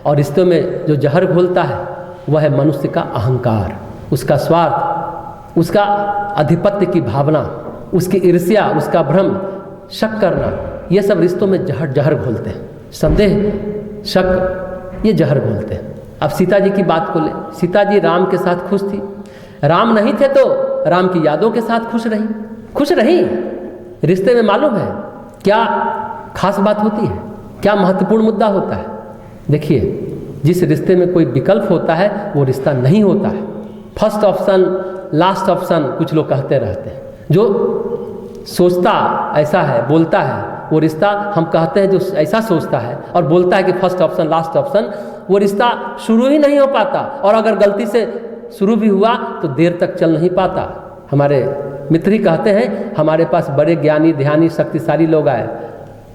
और रिश्तों में जो जहर घोलता है वह है मनुष्य का अहंकार, उसका स्वार्थ, उसका आधिपत्य की भावना, उसकी ईर्ष्या, उसका भ्रम, शक करना, ये सब रिश्तों में जहर घोलते हैं। संदेह, शक, ये जहर घोलते हैं। अब सीता जी की बात को ले, सीता जी राम के साथ खुश थी, राम नहीं थे तो राम की यादों के साथ खुश रही। रिश्ते में मालूम है क्या खास बात होती है, क्या महत्वपूर्ण मुद्दा होता है। देखिए, जिस रिश्ते में कोई विकल्प होता है वो रिश्ता नहीं होता है। फर्स्ट ऑप्शन, लास्ट ऑप्शन कुछ लोग कहते रहते हैं। जो सोचता ऐसा है, बोलता है, वो रिश्ता हम कहते हैं जो ऐसा सोचता है और बोलता है कि फर्स्ट ऑप्शन, लास्ट ऑप्शन, वो रिश्ता शुरू ही नहीं हो पाता। और अगर गलती से शुरू भी हुआ तो देर तक चल नहीं पाता। हमारे मित्र ही कहते हैं, हमारे पास बड़े ज्ञानी, ध्यानी, शक्तिशाली लोग आए,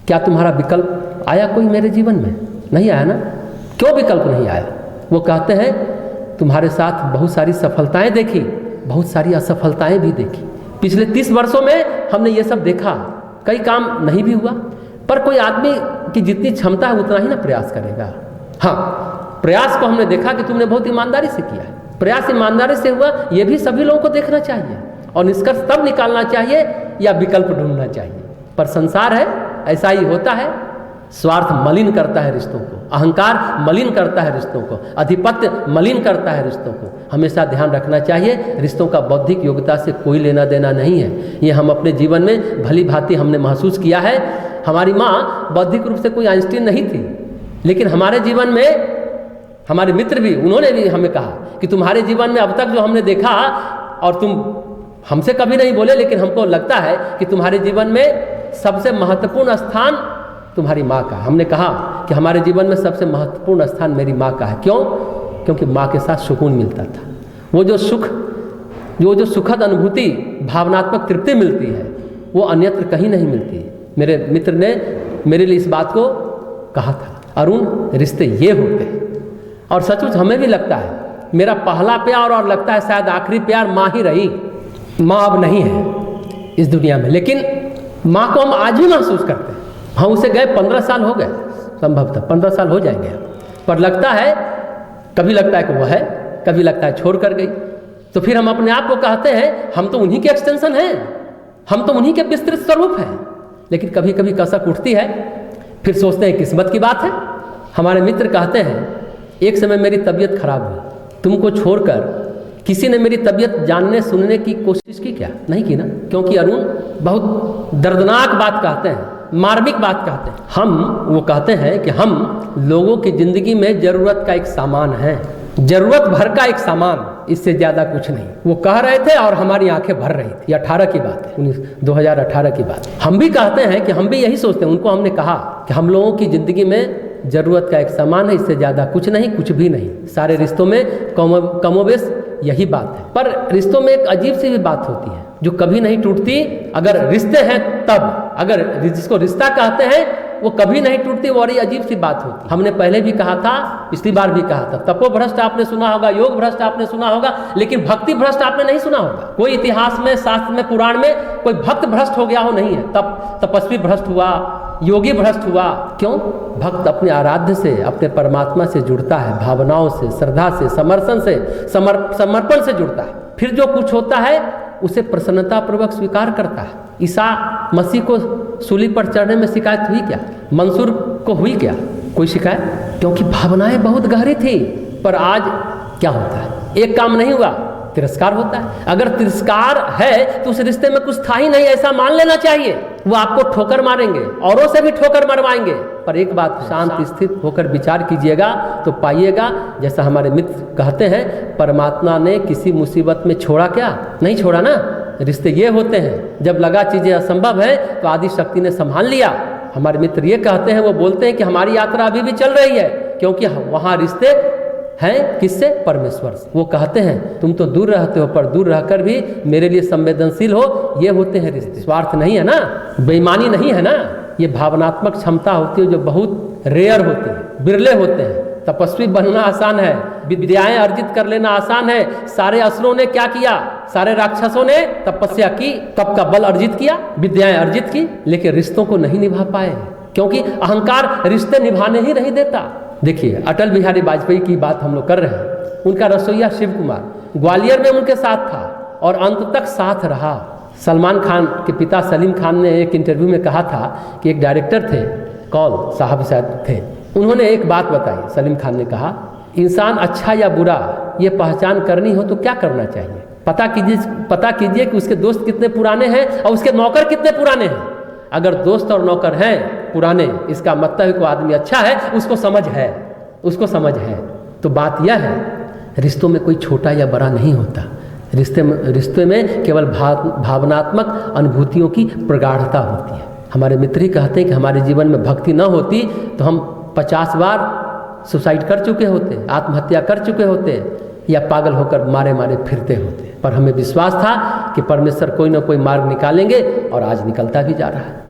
क्या तुम्हारा विकल्प आया कोई मेरे जीवन में? नहीं आया ना। क्यों विकल्प नहीं आया? वो कहते हैं तुम्हारे साथ बहुत सारी सफलताएं देखी, बहुत सारी असफलताएं भी देखी। पिछले 30 वर्षों में हमने ये सब देखा, कई काम नहीं भी हुआ, पर कोई आदमी की जितनी क्षमता है उतना ही ना प्रयास करेगा। हाँ, प्रयास को हमने देखा कि तुमने बहुत ईमानदारी से किया है, प्रयास ईमानदारी से हुआ, ये भी सभी लोगों को देखना चाहिए और निष्कर्ष तब निकालना चाहिए या विकल्प ढूंढना चाहिए। पर संसार है, ऐसा ही होता है। स्वार्थ मलिन करता है रिश्तों को, अहंकार मलिन करता है रिश्तों को, आधिपत्य मलिन करता है रिश्तों को। हमेशा ध्यान रखना चाहिए, रिश्तों का बौद्धिक योग्यता से कोई लेना देना नहीं है। ये हम अपने जीवन में भली भांति हमने महसूस किया है। हमारी माँ बौद्धिक रूप से कोई आइंस्टीन नहीं थी, लेकिन हमारे जीवन में हमारे मित्र भी, उन्होंने भी हमें कहा कि तुम्हारे जीवन में अब तक जो हमने देखा, और तुम हमसे कभी नहीं बोले, लेकिन हमको लगता है कि तुम्हारे जीवन में सबसे महत्वपूर्ण स्थान तुम्हारी माँ का। हमने कहा कि हमारे जीवन में सबसे महत्वपूर्ण स्थान मेरी माँ का है। क्यों? क्योंकि माँ के साथ सुकून मिलता था। वो जो सुख, जो सुखद अनुभूति, भावनात्मक तृप्ति मिलती है, वो अन्यत्र कहीं नहीं मिलती। मेरे मित्र ने मेरे लिए इस बात को कहा था, अरुण, रिश्ते ये होते हैं। और सचमुच हमें भी लगता है, मेरा पहला प्यार और लगता है शायद आखिरी प्यार माँ ही रही। माँ अब नहीं है इस दुनिया में, लेकिन माँ को हम आज भी महसूस करते हैं। हम उसे गए 15 साल हो गए, संभवतः 15 साल हो जाएंगे, पर लगता है, कभी लगता है कि वो है, कभी लगता है छोड़ कर गई। तो फिर हम अपने आप को कहते हैं हम तो उन्हीं के एक्सटेंशन हैं, हम तो उन्हीं के विस्तृत स्वरूप हैं। लेकिन कभी कभी कसक उठती है, फिर सोचते हैं किस्मत की बात है। हमारे मित्र कहते हैं, एक समय मेरी तबीयत खराब हुई, तुमको छोड़कर किसी ने मेरी तबीयत जानने सुनने की कोशिश की क्या? नहीं की ना। क्योंकि अरुण बहुत दर्दनाक बात कहते हैं, मार्मिक बात कहते हैं। वो कहते हैं कि हम लोगों की जिंदगी में जरूरत का एक सामान है, जरूरत भर का एक सामान, इससे ज्यादा कुछ नहीं। वो कह रहे थे और हमारी आंखें भर रही थी। 18 की बात है, 2018 की बात। हम भी कहते हैं कि हम भी यही सोचते हैं। उनको हमने कहा कि हम लोगों की जिंदगी में जरूरत का एक सामान है, इससे ज्यादा कुछ नहीं, कुछ भी नहीं। सारे रिश्तों में कमोबेश यही बात है। पर रिश्तों में एक अजीब सी भी बात होती है जो कभी नहीं टूटती। अगर रिश्ते हैं तब, अगर जिसको रिश्ता कहते हैं वो कभी नहीं टूटती, वो बड़ी अजीब सी बात होती। हमने पहले भी कहा था, पिछली बार भी कहा था, तपो भ्रष्ट आपने सुना होगा, योग भ्रष्ट आपने सुना होगा, लेकिन भक्ति भ्रष्ट आपने नहीं सुना होगा। कोई इतिहास में, शास्त्र में, पुराण में कोई भक्त भ्रष्ट हो गया हो, नहीं है। तपस्वी भ्रष्ट हुआ, योगी भ्रष्ट हुआ। क्यों? भक्त अपने आराध्य से, अपने परमात्मा से जुड़ता है, भावनाओं से, श्रद्धा से, समर्पण से, समर्पण से जुड़ता है। फिर जो कुछ होता है उसे प्रसन्नता पूर्वक स्वीकार करता है। ईसा मसीह को सूली पर चढ़ने में शिकायत हुई क्या? मंसूर को हुई क्या कोई शिकायत? क्योंकि भावनाएं बहुत गहरी थी। पर आज क्या होता है? एक काम नहीं हुआ, तिरस्कार होता है। अगर तिरस्कार है तो उस रिश्ते में कुछ था ही नहीं, ऐसा मान लेना चाहिए। वो आपको ठोकर मारेंगे, औरों से भी ठोकर मरवाएंगे। पर एक बात, शांत स्थित होकर विचार कीजिएगा तो पाइएगा, जैसा हमारे मित्र कहते हैं, परमात्मा ने किसी मुसीबत में छोड़ा क्या? नहीं छोड़ा ना। रिश्ते ये होते हैं, जब लगा चीजें असंभव है तो आदि शक्ति ने संभाल लिया। हमारे मित्र ये कहते हैं, वो बोलते हैं कि हमारी यात्रा अभी भी चल रही है, क्योंकि वहां रिश्ते हैं किससे? परमेश्वर से। वो कहते हैं तुम तो दूर रहते हो, पर दूर रहकर भी मेरे लिए संवेदनशील हो। ये होते हैं रिश्ते। स्वार्थ नहीं है ना, बेईमानी नहीं है ना, ये भावनात्मक क्षमता होती है जो बहुत रेयर होते हैं, बिरले होते हैं। तपस्वी बनना आसान है, विद्याएं अर्जित कर लेना आसान है। सारे असुरों ने क्या किया? सारे राक्षसों ने तपस्या की, तप का बल अर्जित किया, विद्याएं अर्जित की, लेकिन रिश्तों को नहीं निभा पाए, क्योंकि अहंकार रिश्ते निभाने ही नहीं देता। देखिए, अटल बिहारी वाजपेयी की बात हम लोग कर रहे हैं। उनका रसोइया शिव कुमार ग्वालियर में उनके साथ था और अंत तक साथ रहा। सलमान खान के पिता सलीम खान ने एक इंटरव्यू में कहा था कि एक डायरेक्टर थे, कौल साहब शायद थे, उन्होंने एक बात बताई। सलीम खान ने कहा, इंसान अच्छा या बुरा ये पहचान करनी हो तो क्या करना चाहिए? पता कीजिए कि उसके दोस्त कितने पुराने हैं और उसके नौकर कितने पुराने हैं। अगर दोस्त और नौकर हैं पुराने, इसका मतलब है कि आदमी अच्छा है, उसको समझ है। तो बात यह है, रिश्तों में कोई छोटा या बड़ा नहीं होता। रिश्ते में केवल भावनात्मक अनुभूतियों की प्रगाढ़ता होती है। हमारे मित्र ही कहते हैं कि हमारे जीवन में भक्ति न होती तो हम 50 बार सुसाइड कर चुके होते, आत्महत्या कर चुके होते या पागल होकर मारे फिरते होते। पर हमें विश्वास था कि परमेश्वर कोई ना कोई मार्ग निकालेंगे और आज निकलता भी जा रहा है।